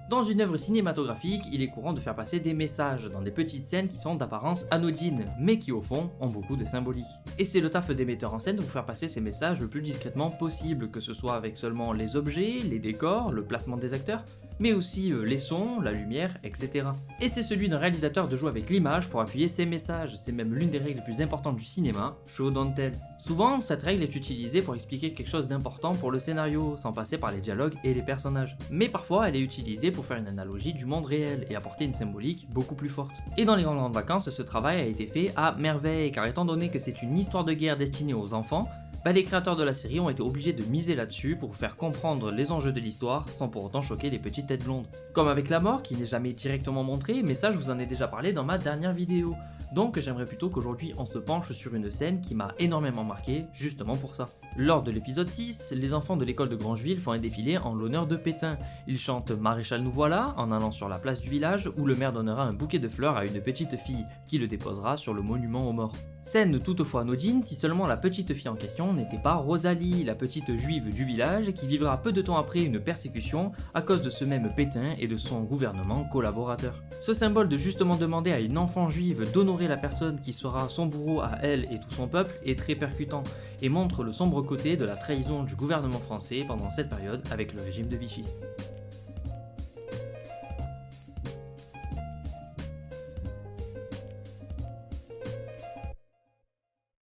Dans une œuvre cinématographique, il est courant de faire passer des messages dans des petites scènes qui sont d'apparence anodines, mais qui au fond ont beaucoup de symbolique. Et c'est le taf des metteurs en scène de vous faire passer ces messages le plus discrètement possible, que ce soit avec seulement les objets, les décors, le placement des acteurs, mais aussi les sons, la lumière, etc. Et c'est celui d'un réalisateur de jouer avec l'image pour appuyer ses messages, c'est même l'une des règles les plus importantes du cinéma, show don't tell. Souvent, cette règle est utilisée pour expliquer quelque chose d'important pour le scénario, sans passer par les dialogues et les personnages. Mais parfois, elle est utilisée pour faire une analogie du monde réel et apporter une symbolique beaucoup plus forte. Et dans les grandes vacances, ce travail a été fait à merveille, car étant donné que c'est une histoire de guerre destinée aux enfants, les créateurs de la série ont été obligés de miser là-dessus pour faire comprendre les enjeux de l'histoire sans pour autant choquer les petites têtes blondes. Comme avec la mort qui n'est jamais directement montrée, mais ça je vous en ai déjà parlé dans ma dernière vidéo. Donc j'aimerais plutôt qu'aujourd'hui on se penche sur une scène qui m'a énormément marqué justement pour ça. Lors de l'épisode 6, les enfants de l'école de Grangeville font un défilé en l'honneur de Pétain. Ils chantent Maréchal nous voilà en allant sur la place du village où le maire donnera un bouquet de fleurs à une petite fille qui le déposera sur le monument aux morts. Scène toutefois anodine si seulement la petite fille en question n'était pas Rosalie, la petite juive du village qui vivra peu de temps après une persécution à cause de ce même Pétain et de son gouvernement collaborateur. Ce symbole de justement demander à une enfant juive d'honorer la personne qui sera son bourreau à elle et tout son peuple est très percutant et montre le sombre côté de la trahison du gouvernement français pendant cette période avec le régime de Vichy.